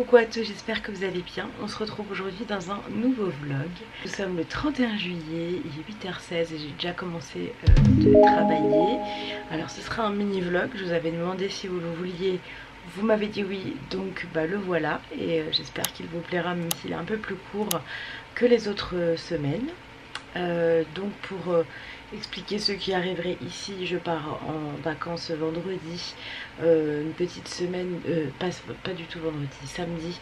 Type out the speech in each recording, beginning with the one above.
coucou à tous, j'espère que vous allez bien. On se retrouve aujourd'hui dans un nouveau vlog. Nous sommes le 31 juillet, il est 8h16 et j'ai déjà commencé de travailler. Alors ce sera un mini vlog, je vous avais demandé si vous le vouliez, vous m'avez dit oui, donc le voilà. Et j'espère qu'il vous plaira même s'il est un peu plus court que les autres semaines. Donc pour expliquer ce qui arriverait ici, je pars en vacances vendredi, une petite semaine, pas du tout vendredi, samedi,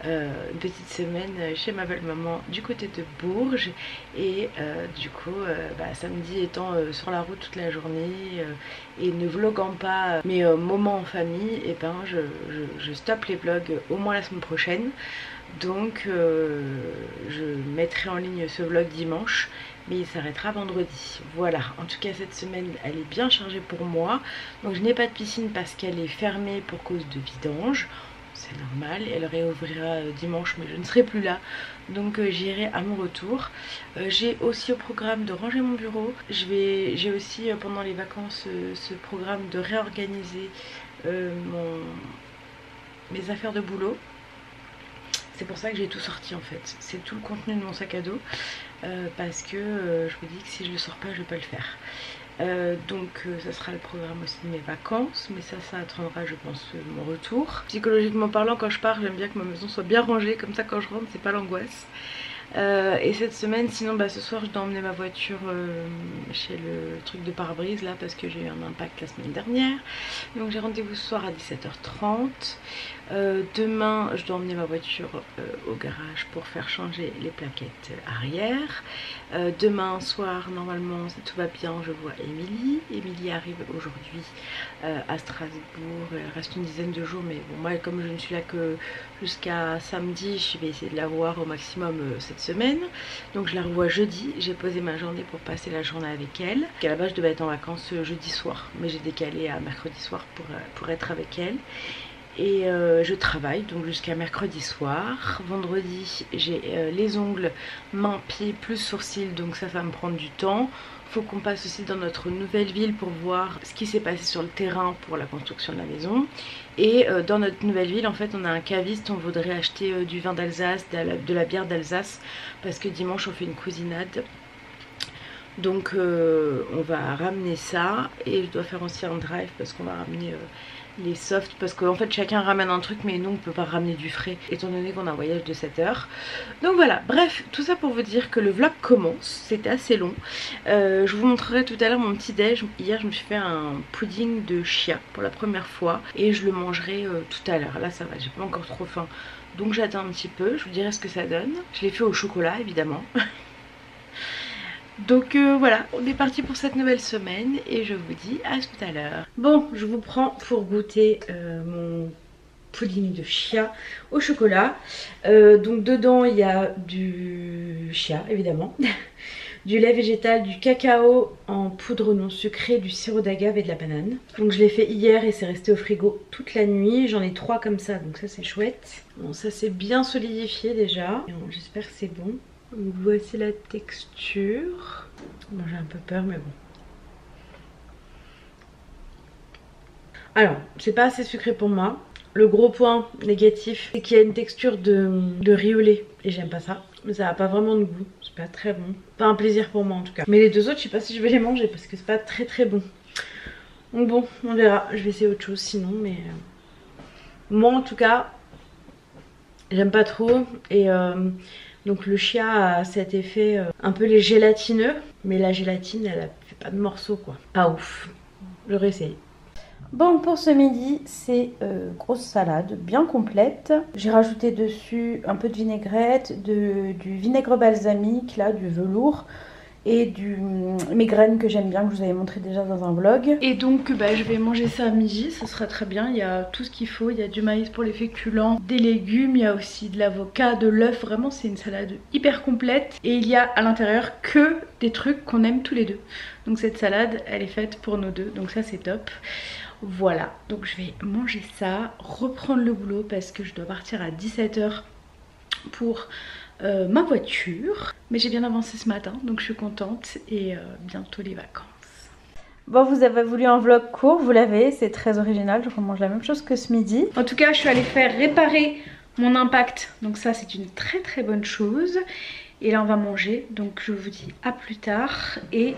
une petite semaine chez ma belle maman du côté de Bourges. Et du coup samedi étant sur la route toute la journée et ne vloguant pas mes moments en famille, et ben je stoppe les vlogs au moins la semaine prochaine. Donc je mettrai en ligne ce vlog dimanche, mais il s'arrêtera vendredi. Voilà, en tout cas cette semaine elle est bien chargée pour moi. Donc je n'ai pas de piscine parce qu'elle est fermée pour cause de vidange. C'est normal, elle réouvrira dimanche mais je ne serai plus là. Donc j'irai à mon retour. J'ai aussi au programme de ranger mon bureau. J'ai aussi pendant les vacances ce programme de réorganiser mes affaires de boulot. C'est pour ça que j'ai tout sorti en fait. C'est tout le contenu de mon sac à dos. Parce que je me dis que si je le sors pas, je vais pas le faire. Donc ça sera le programme aussi de mes vacances. Mais ça attendra je pense mon retour. Psychologiquement parlant, quand je pars, j'aime bien que ma maison soit bien rangée. Comme ça quand je rentre, c'est pas l'angoisse. Et cette semaine, sinon ce soir je dois emmener ma voiture chez le truc de pare-brise là, parce que j'ai eu un impact la semaine dernière. Donc j'ai rendez-vous ce soir à 17h30. Demain je dois emmener ma voiture au garage pour faire changer les plaquettes arrière. Demain soir normalement si tout va bien je vois Émilie. Émilie arrive aujourd'hui à Strasbourg. Elle reste une dizaine de jours, mais bon, moi comme je ne suis là que jusqu'à samedi, je vais essayer de la voir au maximum cette semaine. Donc je la revois jeudi. J'ai posé ma journée pour passer la journée avec elle. À la base je devais être en vacances jeudi soir, mais j'ai décalé à mercredi soir pour être avec elle. Et je travaille donc jusqu'à mercredi soir. Vendredi j'ai les ongles, mains, pieds plus sourcils, donc ça va me prendre du temps. Faut qu'on passe aussi dans notre nouvelle ville pour voir ce qui s'est passé sur le terrain pour la construction de la maison. Et dans notre nouvelle ville en fait on a un caviste, on voudrait acheter du vin d'Alsace, de la bière d'Alsace, parce que dimanche on fait une cousinade. Donc on va ramener ça, et je dois faire aussi un drive parce qu'on va ramener les softs, parce qu'en fait chacun ramène un truc mais nous on peut pas ramener du frais étant donné qu'on a un voyage de 7 heures. Donc voilà, bref, tout ça pour vous dire que le vlog commence. C'était assez long. Je vous montrerai tout à l'heure mon petit déj. Hier je me suis fait un pudding de chia pour la première fois et je le mangerai tout à l'heure. Là ça va, j'ai pas encore trop faim, donc j'attends un petit peu, je vous dirai ce que ça donne. Je l'ai fait au chocolat évidemment. Donc voilà, on est parti pour cette nouvelle semaine et je vous dis à tout à l'heure. Bon, je vous prends pour goûter mon pudding de chia au chocolat. Donc dedans il y a du chia évidemment, du lait végétal, du cacao en poudre non sucrée, du sirop d'agave et de la banane. Donc je l'ai fait hier et c'est resté au frigo toute la nuit. J'en ai 3 comme ça, donc ça c'est chouette. Bon, ça c'est bien solidifié déjà. J'espère que c'est bon. Donc voici la texture. Bon, j'ai un peu peur mais bon. Alors c'est pas assez sucré pour moi. Le gros point négatif c'est qu'il y a une texture de riz au lait et j'aime pas ça. Mais ça a pas vraiment de goût, c'est pas très bon. Pas un plaisir pour moi en tout cas. Mais les deux autres je sais pas si je vais les manger parce que c'est pas très bon. Donc bon, on verra, je vais essayer autre chose sinon, mais moi en tout cas j'aime pas trop. Et donc le chia a cet effet un peu les gélatineux, mais la gélatine elle fait pas de morceaux quoi. Pas ouf, j'aurais essayé. Bon, pour ce midi c'est grosse salade bien complète. J'ai rajouté dessus un peu de vinaigrette, du vinaigre balsamique là, du velours, et mes graines que j'aime bien, que je vous avais montré déjà dans un vlog. Et donc je vais manger ça à midi, ça sera très bien. Il y a tout ce qu'il faut, il y a du maïs pour les féculents, des légumes, il y a aussi de l'avocat, de l'œuf. Vraiment c'est une salade hyper complète. Et il y a à l'intérieur que des trucs qu'on aime tous les deux. Donc cette salade elle est faite pour nous deux, donc ça c'est top. Voilà, donc je vais manger ça, reprendre le boulot parce que je dois partir à 17h pour ma voiture. Mais j'ai bien avancé ce matin, donc je suis contente, et bientôt les vacances. Bon, vous avez voulu un vlog court, vous l'avez, c'est très original, je remange la même chose que ce midi. En tout cas, je suis allée faire réparer mon impact. Donc ça c'est une très très bonne chose. Et là on va manger, donc je vous dis à plus tard et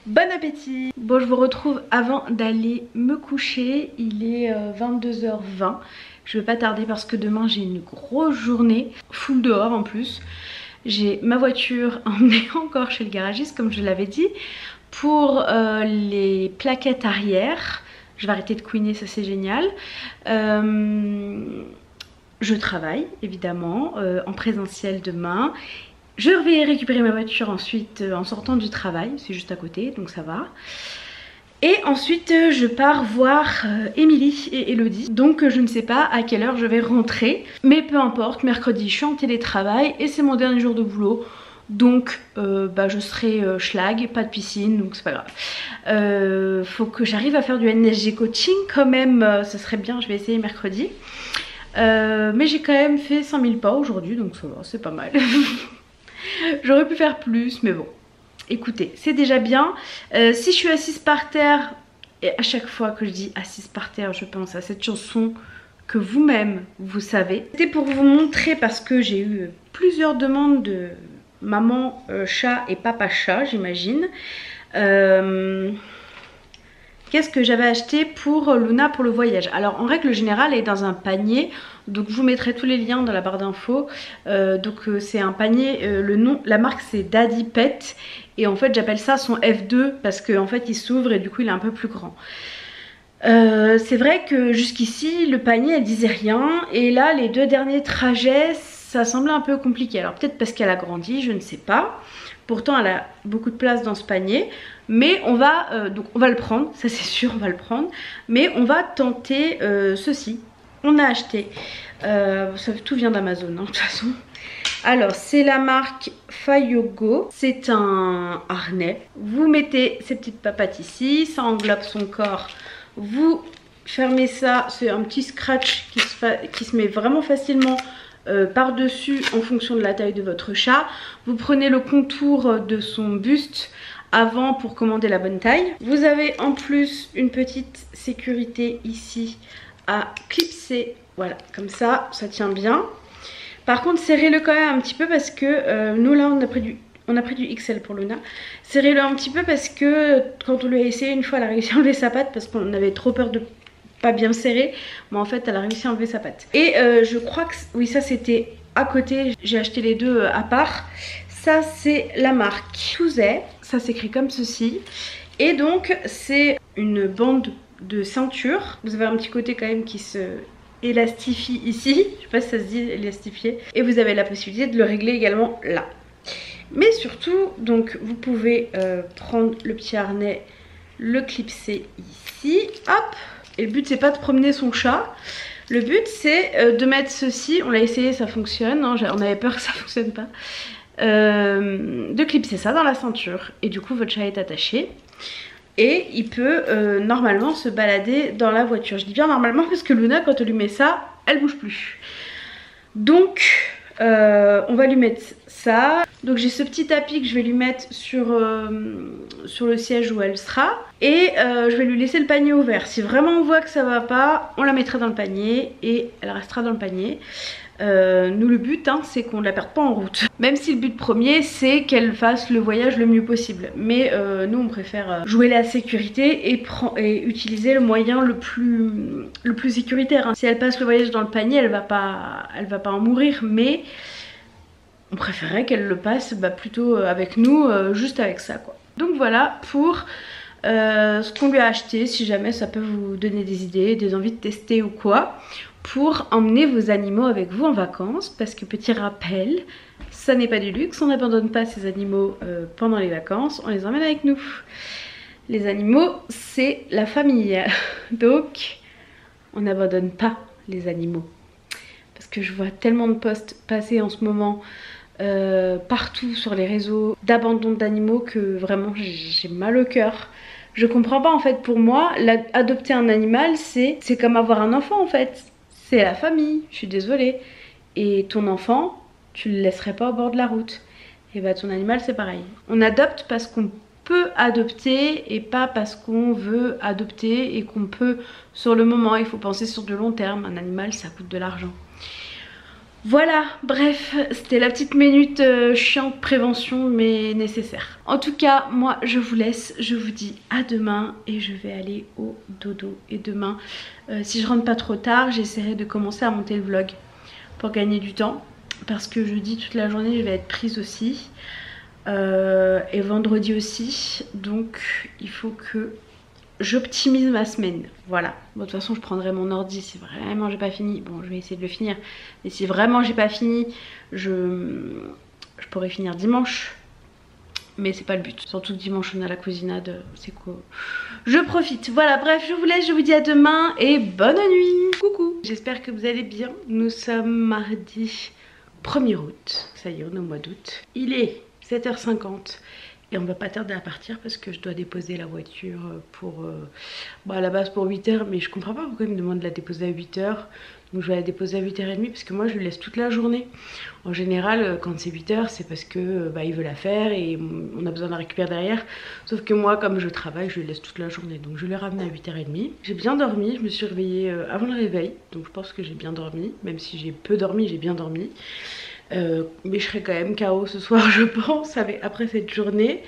bon appétit. Bon, je vous retrouve avant d'aller me coucher. Il est 22h20. Je vais pas tarder parce que demain j'ai une grosse journée, full dehors en plus. J'ai ma voiture emmenée encore chez le garagiste comme je l'avais dit. Pour les plaquettes arrière, je vais arrêter de couiner, ça c'est génial. Je travaille évidemment en présentiel demain. Je vais récupérer ma voiture ensuite en sortant du travail, c'est juste à côté donc ça va. Et ensuite je pars voir Émilie et Elodie. Donc je ne sais pas à quelle heure je vais rentrer. Mais peu importe, mercredi je suis en télétravail et c'est mon dernier jour de boulot. Donc je serai schlag, pas de piscine, donc c'est pas grave. Faut que j'arrive à faire du NSG coaching quand même, ça serait bien, je vais essayer mercredi. Mais j'ai quand même fait 5000 pas aujourd'hui, donc ça va, c'est pas mal. J'aurais pu faire plus, mais bon. Écoutez, c'est déjà bien. Si je suis assise par terre, et à chaque fois que je dis assise par terre, je pense à cette chanson que vous-même, vous savez. C'était pour vous montrer parce que j'ai eu plusieurs demandes de maman chat et papa chat, j'imagine. Qu'est-ce que j'avais acheté pour Luna pour le voyage? Alors en règle générale elle est dans un panier, donc je vous mettrai tous les liens dans la barre d'infos. C'est un panier, le nom, la marque c'est Daddy Pet et en fait j'appelle ça son F2 parce qu'en fait il s'ouvre et du coup il est un peu plus grand. C'est vrai que jusqu'ici le panier elle disait rien et là les 2 derniers trajets ça semblait un peu compliqué. Alors peut-être parce qu'elle a grandi, je ne sais pas. Pourtant elle a beaucoup de place dans ce panier. Mais on va le prendre, ça c'est sûr, on va le prendre. Mais on va tenter ceci. On a acheté, tout vient d'Amazon hein, de toute façon. Alors c'est la marque Fayogo, c'est un harnais. Vous mettez ces petites papates ici, ça englobe son corps. Vous fermez ça, c'est un petit scratch qui se met vraiment facilement par-dessus en fonction de la taille de votre chat. Vous prenez le contour de son buste avant pour commander la bonne taille. Vous avez en plus une petite sécurité ici à clipser. Voilà, comme ça tient bien. Par contre, serrez-le quand même un petit peu parce que nous là on a pris du XL pour Luna. Serrez-le un petit peu parce que quand on lui a essayé une fois, elle a réussi à enlever sa patte parce qu'on avait trop peur de pas bien serrer. Mais en fait, elle a réussi à enlever sa patte. Et je crois que oui, ça c'était à côté. J'ai acheté les deux à part. Ça c'est la marque Touzet, ça s'écrit comme ceci. Et donc c'est une bande de ceinture. Vous avez un petit côté quand même qui se élastifie ici. Je sais pas si ça se dit élastifier. Et vous avez la possibilité de le régler également là. Mais surtout, donc vous pouvez prendre le petit harnais, le clipser ici. Hop. Et le but c'est pas de promener son chat. Le but c'est de mettre ceci. On l'a essayé, ça fonctionne. Hein, on avait peur que ça fonctionne pas. De clipser ça dans la ceinture et du coup votre chat est attaché et il peut normalement se balader dans la voiture. Je dis bien normalement parce que Luna quand on lui met ça elle bouge plus, donc on va lui mettre ça. Donc j'ai ce petit tapis que je vais lui mettre sur le siège où elle sera et je vais lui laisser le panier ouvert. Si vraiment on voit que ça va pas, on la mettra dans le panier et elle restera dans le panier. Nous le but hein, c'est qu'on ne la perde pas en route. Même si le but premier c'est qu'elle fasse le voyage le mieux possible. Mais nous on préfère jouer la sécurité et utiliser le moyen le plus sécuritaire. Hein. Si elle passe le voyage dans le panier elle va pas en mourir. Mais on préférerait qu'elle le passe plutôt avec nous, juste avec ça quoi. Donc voilà pour ce qu'on lui a acheté. Si jamais ça peut vous donner des idées, des envies de tester ou quoi, pour emmener vos animaux avec vous en vacances. Parce que petit rappel, ça n'est pas du luxe, on n'abandonne pas ces animaux pendant les vacances, on les emmène avec nous. Les animaux c'est la famille, donc on n'abandonne pas les animaux. Parce que je vois tellement de posts passer en ce moment partout sur les réseaux d'abandon d'animaux que vraiment j'ai mal au cœur. Je comprends pas en fait, pour moi adopter un animal c'est comme avoir un enfant en fait. C'est la famille, je suis désolée. Et ton enfant, tu le laisserais pas au bord de la route. Et bah ton animal c'est pareil. On adopte parce qu'on peut adopter et pas parce qu'on veut adopter et qu'on peut sur le moment. Il faut penser sur de long terme. Un animal ça coûte de l'argent. Voilà, bref, c'était la petite minute chiante prévention mais nécessaire. En tout cas, moi je vous laisse, je vous dis à demain et je vais aller au dodo. Et demain, si je rentre pas trop tard, j'essaierai de commencer à monter le vlog pour gagner du temps. Parce que jeudi toute la journée je vais être prise aussi. Et vendredi aussi. Donc il faut que j'optimise ma semaine, voilà. Bon, de toute façon je prendrai mon ordi si vraiment j'ai pas fini. Bon, je vais essayer de le finir. Et si vraiment j'ai pas fini, je pourrais finir dimanche. Mais c'est pas le but. Surtout que dimanche on a la cousinade, c'est quoi. Je profite. Voilà, bref, je vous laisse, je vous dis à demain et bonne nuit. Coucou. J'espère que vous allez bien. Nous sommes mardi 1er août. Ça y est, on est au mois d'août. Il est 7h50. Et on va pas tarder à partir parce que je dois déposer la voiture pour... à la base pour 8h, mais je comprends pas pourquoi il me demande de la déposer à 8h. Donc je vais la déposer à 8h30 parce que moi je lui laisse toute la journée. En général, quand c'est 8h, c'est parce que il veut la faire et on a besoin de la récupérer derrière. Sauf que moi, comme je travaille, je lui laisse toute la journée. Donc je l'ai ramenée à 8h30. J'ai bien dormi, je me suis réveillée avant le réveil. Donc je pense que j'ai bien dormi. Même si j'ai peu dormi, j'ai bien dormi. Mais je serai quand même KO ce soir je pense après cette journée.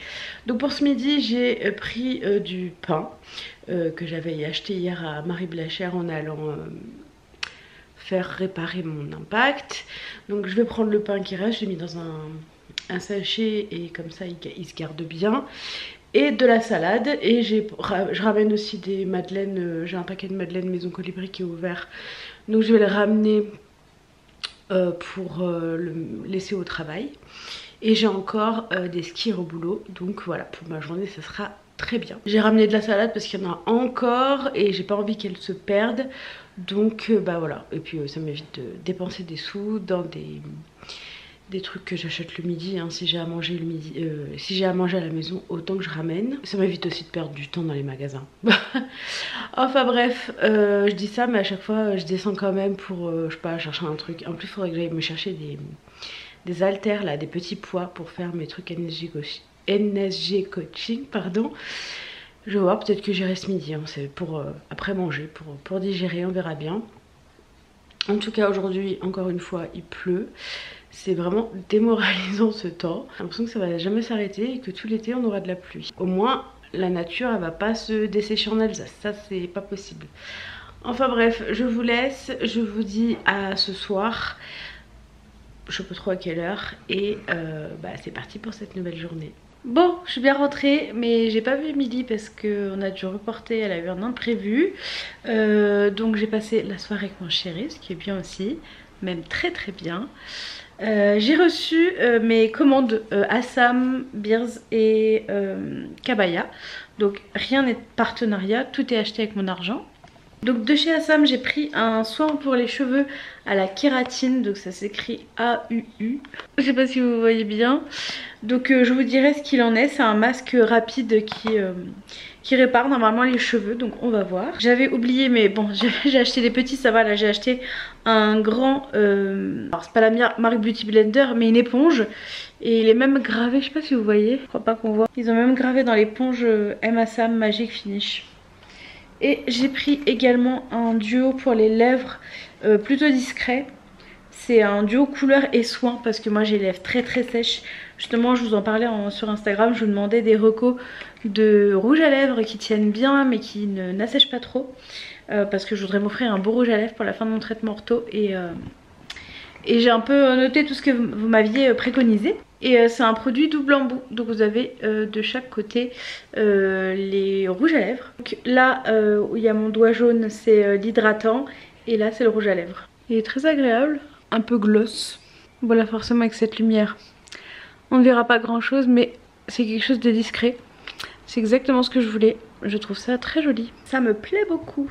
Donc pour ce midi j'ai pris du pain que j'avais acheté hier à Marie Blachère en allant faire réparer mon impact. Donc je vais prendre le pain qui reste, je l'ai mis dans un sachet et comme ça il se garde bien. Et de la salade et je ramène aussi des madeleines, j'ai un paquet de madeleines Maison Colibri qui est ouvert. Donc je vais le ramener pour le laisser au travail. Et j'ai encore des skiers au boulot. Donc voilà, pour ma journée ça sera très bien. J'ai ramené de la salade parce qu'il y en a encore et j'ai pas envie qu'elle se perde. Donc voilà. Et puis ça m'évite de dépenser des sous dans des trucs que j'achète le midi, hein. Si j'ai à manger le midi, si j'ai à manger à la maison, autant que je ramène. Ça m'évite aussi de perdre du temps dans les magasins. Enfin bref, je dis ça, mais à chaque fois je descends quand même pour, je sais pas, chercher un truc. En plus, il faudrait que j'aille me chercher des haltères là, des petits poids pour faire mes trucs NSG coaching, pardon. Je vais voir, peut-être que j'irai ce midi, hein. C'est pour après manger, pour digérer, on verra bien. En tout cas aujourd'hui, encore une fois, il pleut. C'est vraiment démoralisant ce temps. J'ai l'impression que ça va jamais s'arrêter et que tout l'été on aura de la pluie. Au moins la nature elle va pas se dessécher en Alsace, ça c'est pas possible. Enfin bref, je vous laisse, je vous dis à ce soir. Je sais pas trop à quelle heure et c'est parti pour cette nouvelle journée. Bon, je suis bien rentrée, mais j'ai pas vu Émilie parce qu'on a dû reporter, elle a eu un imprévu. Donc j'ai passé la soirée avec mon chéri, ce qui est bien aussi, même très très bien. J'ai reçu mes commandes Assam, Beers et Kabaya. Donc rien n'est de partenariat, tout est acheté avec mon argent. Donc de chez Assam j'ai pris un soin pour les cheveux à la kératine, donc ça s'écrit AUU. Je sais pas si vous voyez bien. Donc je vous dirai ce qu'il en est, c'est un masque rapide qui répare normalement les cheveux, donc on va voir. J'avais oublié, mais bon, j'ai acheté des petits, ça va, là j'ai acheté un grand, alors c'est pas la marque Beauty Blender, mais une éponge. Et il est même gravé, je sais pas si vous voyez, je crois pas qu'on voit. Ils ont même gravé dans l'éponge M. Assam Magic Finish. Et j'ai pris également un duo pour les lèvres plutôt discret. C'est un duo couleur et soin parce que moi j'ai les lèvres très très sèches. Justement je vous en parlais sur Instagram, je vous demandais des recos de rouge à lèvres qui tiennent bien mais qui n'assèchent pas trop. Parce que je voudrais m'offrir un beau rouge à lèvres pour la fin de mon traitement ortho. Et j'ai un peu noté tout ce que vous m'aviez préconisé. Et c'est un produit double embout, donc vous avez de chaque côté les rouges à lèvres. Donc là où il y a mon doigt jaune c'est l'hydratant et là c'est le rouge à lèvres. Il est très agréable, un peu gloss. Voilà, forcément avec cette lumière on ne verra pas grand chose, mais c'est quelque chose de discret. C'est exactement ce que je voulais, je trouve ça très joli, ça me plaît beaucoup.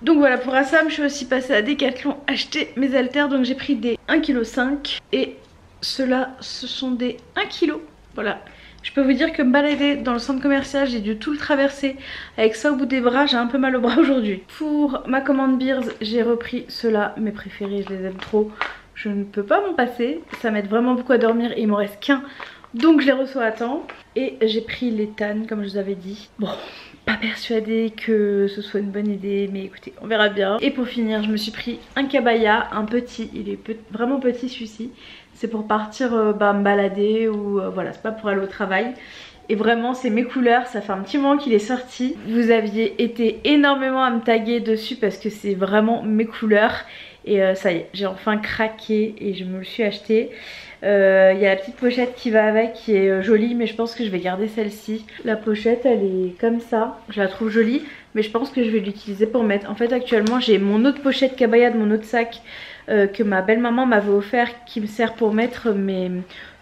Donc voilà, pour Assam je suis aussi passée à Decathlon acheter mes haltères, donc j'ai pris des 1,5 kg et ceux-là ce sont des 1 kg. Voilà, je peux vous dire que me balader dans le centre commercial, j'ai dû tout le traverser avec ça au bout des bras, j'ai un peu mal au bras aujourd'hui. Pour ma commande Beers, j'ai repris ceux-là, mes préférés, je les aime trop. Je ne peux pas m'en passer, ça m'aide vraiment beaucoup à dormir et il m'en reste qu'un. Donc je les reçois à temps. Et j'ai pris les Tan comme je vous avais dit. Bon, pas persuadée que ce soit une bonne idée, mais écoutez, on verra bien. Et pour finir, je me suis pris un cabaya, un petit, il est vraiment petit celui-ci. C'est pour partir me balader ou voilà, c'est pas pour aller au travail. Et vraiment c'est mes couleurs, ça fait un petit moment qu'il est sorti. Vous aviez été énormément à me taguer dessus parce que c'est vraiment mes couleurs. Et ça y est, j'ai enfin craqué et je me le suis acheté. Il y a la petite pochette qui va avec qui est jolie, mais je pense que je vais garder celle-ci. La pochette elle est comme ça, je la trouve jolie, mais je pense que je vais l'utiliser pour mettre. En fait actuellement j'ai mon autre pochette cabaya de mon autre sac que ma belle maman m'avait offert, qui me sert pour mettre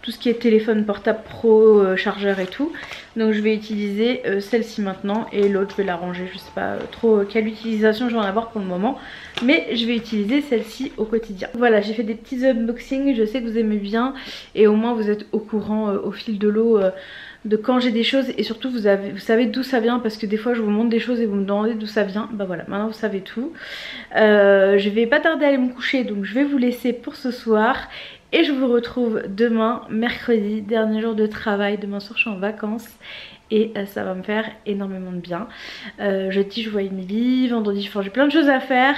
tout ce qui est téléphone portable pro, chargeur et tout. Donc je vais utiliser celle-ci maintenant et l'autre je vais la ranger. Je sais pas trop quelle utilisation je vais en avoir pour le moment, mais je vais utiliser celle-ci au quotidien. Voilà, j'ai fait des petits unboxings, je sais que vous aimez bien et au moins vous êtes au courant au fil de l'eau de quand j'ai des choses, et surtout vous savez d'où ça vient, parce que des fois je vous montre des choses et vous me demandez d'où ça vient. Bah voilà, maintenant vous savez tout. Je vais pas tarder à aller me coucher, donc je vais vous laisser pour ce soir. Et je vous retrouve demain, mercredi, dernier jour de travail. Demain soir je suis en vacances et ça va me faire énormément de bien. Jeudi je vois Émilie, vendredi j'ai plein de choses à faire.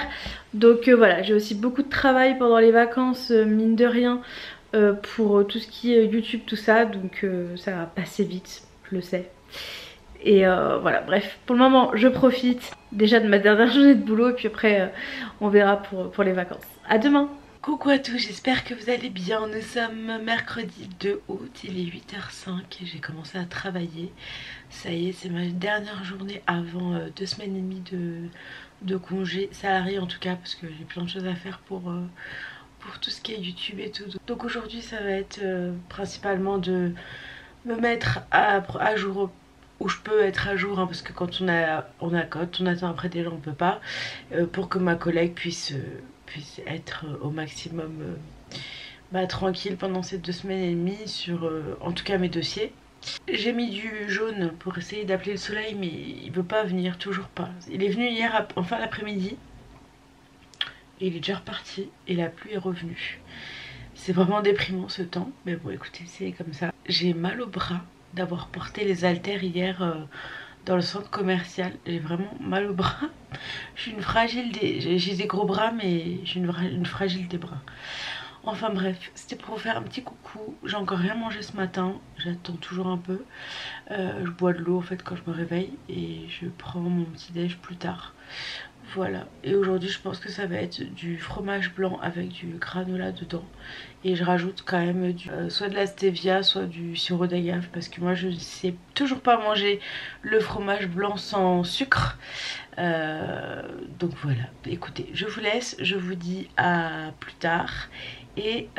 Donc voilà, j'ai aussi beaucoup de travail pendant les vacances, mine de rien, pour tout ce qui est YouTube, tout ça. Donc ça va passer vite, je le sais. Et voilà, bref, pour le moment je profite déjà de ma dernière journée de boulot et puis après on verra pour les vacances. À demain. Coucou à tous, j'espère que vous allez bien. Nous sommes mercredi 2 août, il est 8h05 et j'ai commencé à travailler. Ça y est, c'est ma dernière journée avant 2 semaines et demie de congé salarié en tout cas, parce que j'ai plein de choses à faire pour tout ce qui est YouTube et tout. Donc aujourd'hui ça va être principalement de me mettre à jour où je peux être à jour, hein, parce que quand on attend après des gens on peut pas, pour que ma collègue puisse être au maximum tranquille pendant ces 2 semaines et demie sur en tout cas mes dossiers. J'ai mis du jaune pour essayer d'appeler le soleil, mais il veut pas venir, toujours pas. Il est venu hier en fin d'après-midi et il est déjà reparti et la pluie est revenue. C'est vraiment déprimant ce temps, mais bon écoutez, c'est comme ça. J'ai mal au bras d'avoir porté les haltères hier dans le centre commercial. J'ai vraiment mal au bras. Je suis une fragile j'ai des gros bras, mais j'ai une fragile des bras. Enfin bref, c'était pour vous faire un petit coucou. J'ai encore rien mangé ce matin, j'attends toujours un peu. Je bois de l'eau en fait quand je me réveille et je prends mon petit déj plus tard. Voilà, et aujourd'hui je pense que ça va être du fromage blanc avec du granola dedans. Et je rajoute quand même soit de la stevia, soit du sirop d'agave, parce que moi je ne sais toujours pas manger le fromage blanc sans sucre. Donc voilà, écoutez, je vous laisse, je vous dis à plus tard. Et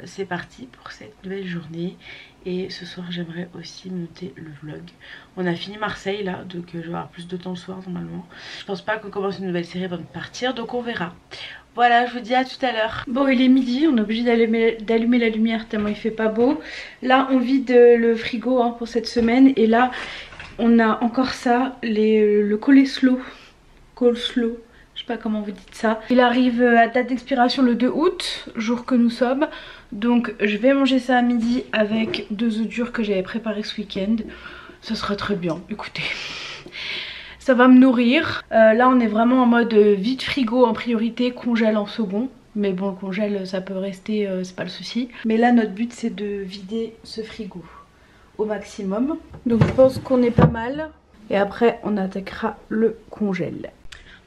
c'est parti pour cette nouvelle journée. Et ce soir j'aimerais aussi monter le vlog. On a fini Marseille là, donc je vais avoir plus de temps le soir normalement. Je pense pas qu'on commence une nouvelle série avant de partir, donc on verra. Voilà, je vous dis à tout à l'heure. Bon, il est midi, on est obligé d'allumer la lumière tellement il fait pas beau. Là on vide le frigo hein, pour cette semaine. Et là on a encore ça, le coleslaw. Je sais pas comment vous dites ça. Il arrive à date d'expiration le 2 août, jour que nous sommes. Donc je vais manger ça à midi avec 2 œufs durs que j'avais préparés ce week-end. Ça sera très bien, écoutez. Ça va me nourrir. Là on est vraiment en mode vide frigo en priorité, congèle en second. Mais bon, le congèle ça peut rester, c'est pas le souci. Mais là notre but c'est de vider ce frigo au maximum. Donc je pense qu'on est pas mal. Et après on attaquera le congèle.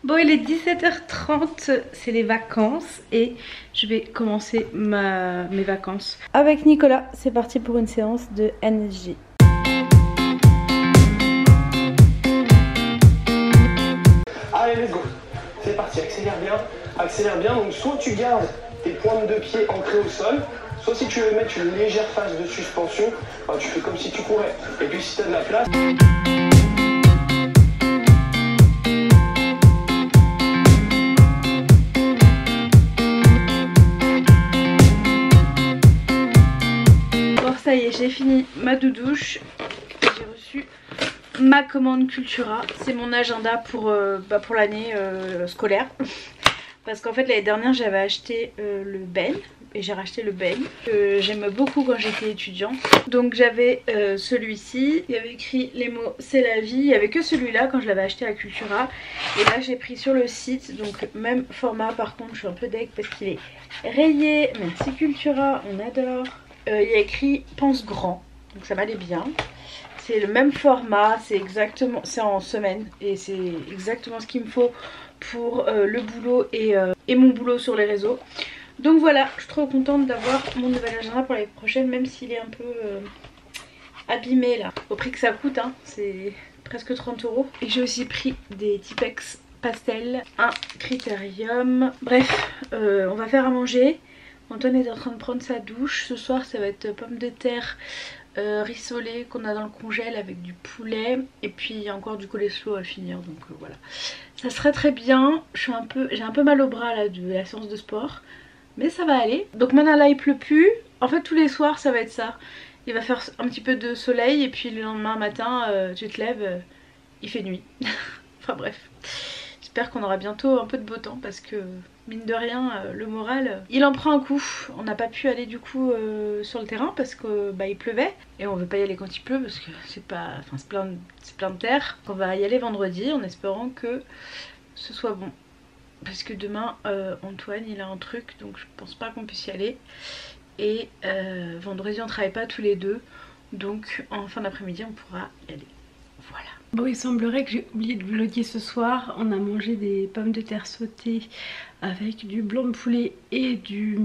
Bon, il est 17h30, c'est les vacances et je vais commencer mes vacances avec Nicolas. C'est parti pour une séance de NSJ. Allez, let's go. C'est parti, accélère bien. Donc soit tu gardes tes pointes de pied ancrées au sol, soit si tu veux mettre une légère phase de suspension, tu fais comme si tu courais. Et puis si tu as de la place... Ça y est, j'ai fini ma douche. J'ai reçu ma commande Cultura. C'est mon agenda pour l'année scolaire. Parce qu'en fait l'année dernière j'avais acheté le Ben, et j'ai racheté le Bae que j'aime beaucoup quand j'étais étudiante. Donc j'avais celui-ci, il y avait écrit les mots c'est la vie, il n'y avait que celui-là quand je l'avais acheté à Cultura. Et là j'ai pris sur le site, donc même format, par contre je suis un peu deg parce qu'il est rayé. Merci Cultura, on adore. Il y a écrit pense grand, donc ça m'allait bien. C'est le même format, c'est exactement, c'est en semaine et c'est exactement ce qu'il me faut pour le boulot et mon boulot sur les réseaux. Donc voilà, je suis trop contente d'avoir mon nouvel agenda pour l'année prochaine, même s'il est un peu abîmé là. Au prix que ça coûte, hein, c'est presque 30 €. Et j'ai aussi pris des Tipex pastel, un Critérium. Bref, on va faire à manger. Antoine est en train de prendre sa douche. Ce soir ça va être pommes de terre rissolé qu'on a dans le congèle avec du poulet et puis encore du coleslaw à finir, donc voilà, ça serait très bien. J'ai un peu mal au bras là de la séance de sport, mais ça va aller. Donc maintenant là il pleut plus, en fait tous les soirs ça va être ça, il va faire un petit peu de soleil et puis le lendemain matin tu te lèves, il fait nuit. Enfin bref, j'espère qu'on aura bientôt un peu de beau temps parce que mine de rien le moral il en prend un coup. On n'a pas pu aller du coup sur le terrain parce que il pleuvait et on veut pas y aller quand il pleut parce que c'est pas, enfin c'est plein de terre. On va y aller vendredi en espérant que ce soit bon parce que demain Antoine il a un truc, donc je pense pas qu'on puisse y aller. Et vendredi on travaille pas tous les deux, donc en fin d'après-midi on pourra y aller. Voilà. Bon, il semblerait que j'ai oublié de vlogger ce soir. On a mangé des pommes de terre sautées avec du blanc de poulet et du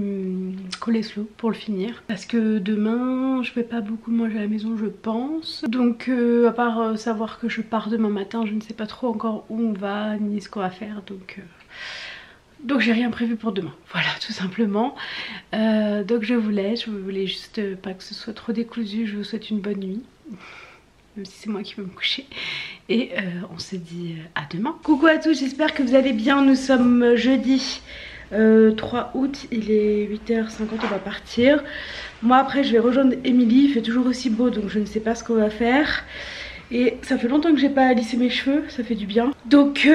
coleslaw pour le finir. Parce que demain, je vais pas beaucoup manger à la maison, je pense. Donc à part savoir que je pars demain matin, je ne sais pas trop encore où on va ni ce qu'on va faire. Donc j'ai rien prévu pour demain, voilà, tout simplement. Donc je vous laisse, je voulais juste pas que ce soit trop décousu. Je vous souhaite une bonne nuit, même si c'est moi qui vais me coucher. Et on se dit à demain. Coucou à tous, j'espère que vous allez bien. Nous sommes jeudi 3 août, il est 8h50, on va partir. Moi après je vais rejoindre Émilie, il fait toujours aussi beau donc je ne sais pas ce qu'on va faire. Et ça fait longtemps que j'ai pas lissé mes cheveux, ça fait du bien. Donc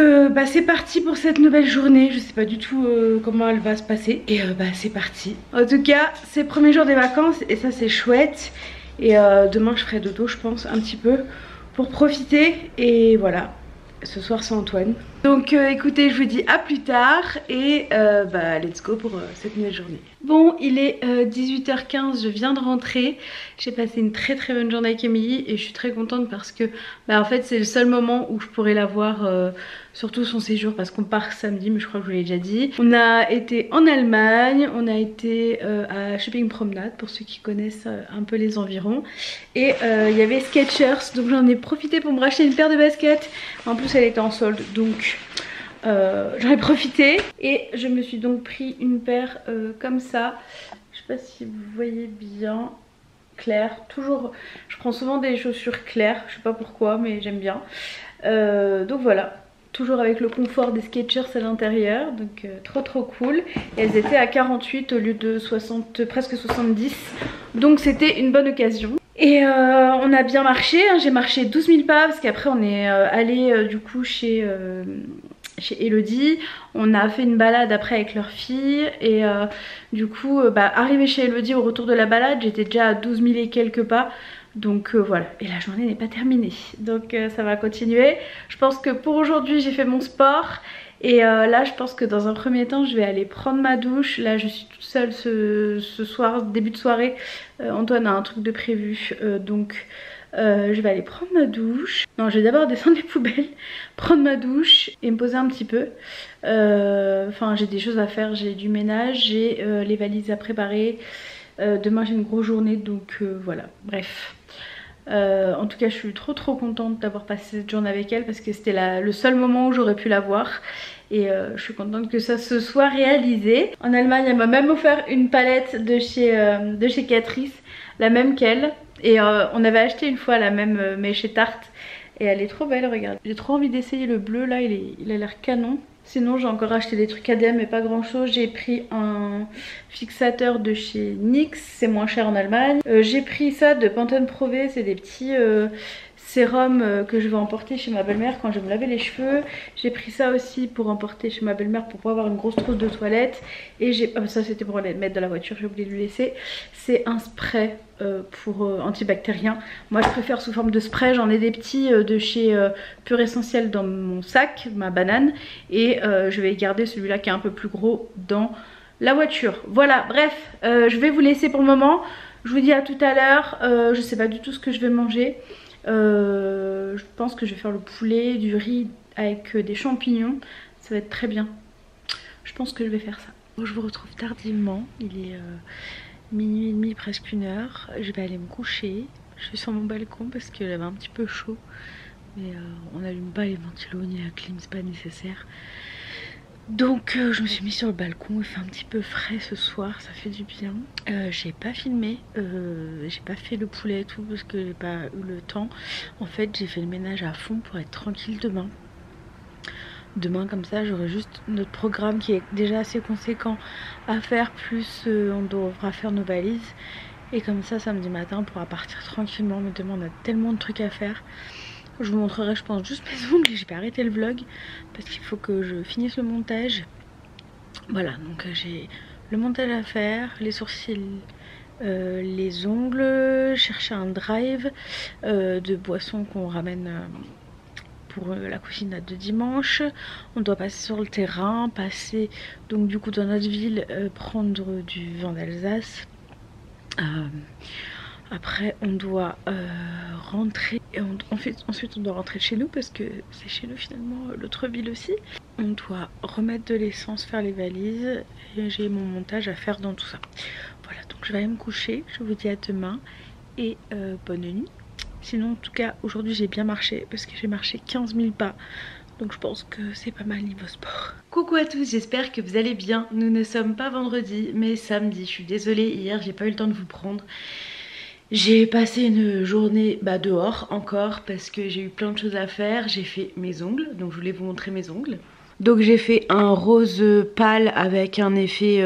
c'est parti pour cette nouvelle journée. Je sais pas du tout comment elle va se passer. Et c'est parti. En tout cas, c'est le premier jour des vacances et ça c'est chouette. Et demain je ferai dodo je pense un petit peu pour profiter. Et voilà, ce soir c'est Antoine. Donc écoutez, je vous dis à plus tard. Et let's go pour cette nouvelle journée. Bon, il est 18h15, je viens de rentrer. J'ai passé une très bonne journée avec Émilie et je suis très contente parce que en fait c'est le seul moment où je pourrais la voir, surtout son séjour, parce qu'on part samedi, mais je crois que je vous l'ai déjà dit. On a été en Allemagne, on a été à Shopping Promenade pour ceux qui connaissent un peu les environs. Et il y avait Skechers, donc j'en ai profité pour me racheter une paire de baskets. En plus elle était en solde, donc j'en ai profité et je me suis donc pris une paire comme ça. Je sais pas si vous voyez bien, claire. Toujours, je prends souvent des chaussures claires, je sais pas pourquoi mais j'aime bien. Donc voilà, toujours avec le confort des Skechers à l'intérieur, donc trop cool. Et elles étaient à 48 au lieu de 60, presque 70, donc c'était une bonne occasion. Et on a bien marché, hein. J'ai marché 12 000 pas parce qu'après on est allé du coup chez Elodie. On a fait une balade après avec leur fille et du coup arrivé chez Elodie au retour de la balade j'étais déjà à 12 000 et quelques pas. Donc voilà, et la journée n'est pas terminée, donc ça va continuer. Je pense que pour aujourd'hui j'ai fait mon sport. Et là je pense que dans un premier temps je vais aller prendre ma douche. Là je suis toute seule ce soir, début de soirée. Antoine a un truc de prévu, donc je vais aller prendre ma douche. Non, je vais d'abord descendre les poubelles, prendre ma douche et me poser un petit peu. Enfin j'ai des choses à faire, j'ai du ménage, j'ai les valises à préparer. Demain j'ai une grosse journée, donc voilà, bref. En tout cas je suis trop contente d'avoir passé cette journée avec elle parce que c'était le seul moment où j'aurais pu la voir. Et je suis contente que ça se soit réalisé. En Allemagne elle m'a même offert une palette de chez Catrice, la même qu'elle. Et on avait acheté une fois la même mais chez Tarte. Et elle est trop belle, regarde. J'ai trop envie d'essayer le bleu là, il a l'air canon. Sinon j'ai encore acheté des trucs ADM mais pas grand chose. J'ai pris un fixateur de chez NYX, c'est moins cher en Allemagne. J'ai pris ça de Pantone Prové, c'est des petits... sérum que je vais emporter chez ma belle-mère quand je vais me laver les cheveux. J'ai pris ça aussi pour emporter chez ma belle-mère pour pouvoir avoir une grosse trousse de toilette. Et j'ai... ça c'était pour les mettre dans la voiture, j'ai oublié de lui laisser. C'est un spray pour antibactérien. Moi je préfère sous forme de spray, j'en ai des petits de chez Pure Essentiel dans mon sac, ma banane. Et je vais garder celui-là qui est un peu plus gros dans la voiture. Voilà, bref, je vais vous laisser pour le moment. Je vous dis à tout à l'heure. Je sais pas du tout ce que je vais manger. Je pense que je vais faire le poulet, du riz avec des champignons. Ça va être très bien. Je pense que je vais faire ça. Je vous retrouve tardivement. Il est minuit et demi, presque 1h. Je vais aller me coucher. Je suis sur mon balcon parce qu'il avait un petit peu chaud. Mais on n'allume pas les ventilos ni la clim, c'est pas nécessaire. Donc je me suis mise sur le balcon, il fait un petit peu frais ce soir, ça fait du bien. J'ai pas filmé, j'ai pas fait le poulet et tout parce que j'ai pas eu le temps. En fait j'ai fait le ménage à fond pour être tranquille demain. Demain comme ça j'aurai juste notre programme qui est déjà assez conséquent à faire, plus on devra faire nos valises. Et comme ça samedi matin on pourra partir tranquillement, mais demain on a tellement de trucs à faire. Je vous montrerai je pense juste mes ongles et je vais arrêter le vlog parce qu'il faut que je finisse le montage. Voilà, donc j'ai le montage à faire, les sourcils, les ongles, chercher un drive de boissons qu'on ramène pour la cuisinade de dimanche. On doit passer sur le terrain, passer donc du coup dans notre ville, prendre du vin d'Alsace. Après on doit rentrer et ensuite on doit rentrer chez nous parce que c'est chez nous finalement l'autre ville aussi. On doit remettre de l'essence, faire les valises et j'ai mon montage à faire dans tout ça. Voilà, donc je vais aller me coucher, je vous dis à demain et bonne nuit. Sinon en tout cas aujourd'hui j'ai bien marché parce que j'ai marché 15 000 pas. Donc je pense que c'est pas mal niveau sport. Coucou à tous, j'espère que vous allez bien. Nous ne sommes pas vendredi mais samedi. Je suis désolée, hier j'ai pas eu le temps de vous prendre. J'ai passé une journée dehors encore parce que j'ai eu plein de choses à faire. J'ai fait mes ongles, donc je voulais vous montrer mes ongles. Donc j'ai fait un rose pâle avec un effet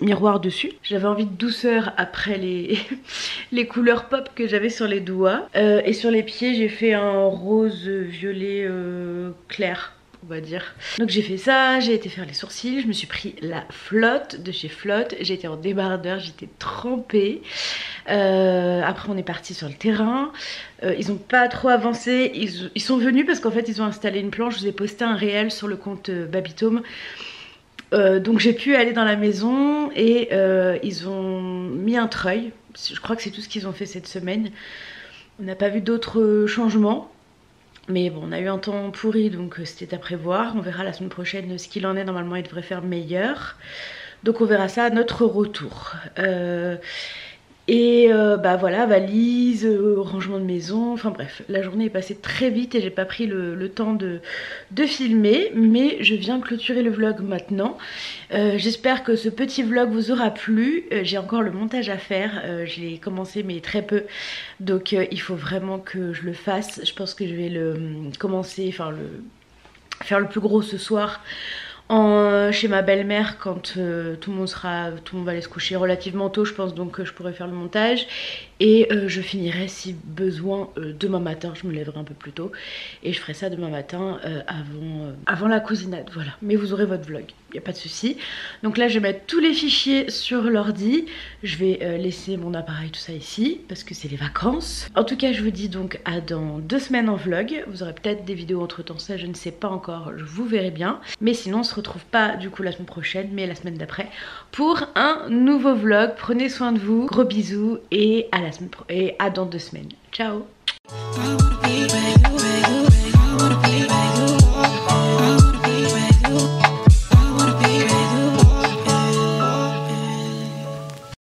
miroir dessus. J'avais envie de douceur après les couleurs pop que j'avais sur les doigts. Et sur les pieds j'ai fait un rose violet clair, on va dire. Donc j'ai fait ça, j'ai été faire les sourcils, je me suis pris la flotte de chez Flotte, j'ai été en débardeur, j'étais trempée. Après on est parti sur le terrain, ils ont pas trop avancé, ils sont venus parce qu'en fait ils ont installé une planche, je vous ai posté un réel sur le compte Babitome. Donc j'ai pu aller dans la maison et ils ont mis un treuil, je crois que c'est tout ce qu'ils ont fait cette semaine. On n'a pas vu d'autres changements. Mais bon, on a eu un temps pourri donc c'était à prévoir. On verra la semaine prochaine ce qu'il en est. Normalement il devrait faire meilleur. Donc on verra ça à notre retour. Voilà, valise, rangement de maison, enfin bref, la journée est passée très vite et j'ai pas pris le temps de filmer, mais je viens clôturer le vlog maintenant. J'espère que ce petit vlog vous aura plu. J'ai encore le montage à faire, je l'ai commencé mais très peu, donc il faut vraiment que je le fasse. Je pense que je vais le commencer, faire le plus gros ce soir. Chez ma belle-mère quand tout le monde va aller se coucher relativement tôt je pense, donc je pourrai faire le montage et je finirai si besoin demain matin. Je me lèverai un peu plus tôt et je ferai ça demain matin avant la cousinade, voilà. Mais vous aurez votre vlog, il n'y a pas de souci. Donc là je vais mettre tous les fichiers sur l'ordi, je vais laisser mon appareil tout ça ici parce que c'est les vacances. En tout cas je vous dis donc à dans 2 semaines en vlog. Vous aurez peut-être des vidéos entre temps, ça je ne sais pas encore, je vous verrai bien. Mais sinon on se retrouve pas du coup la semaine prochaine mais la semaine d'après pour un nouveau vlog. Prenez soin de vous, gros bisous et à dans 2 semaines. Ciao.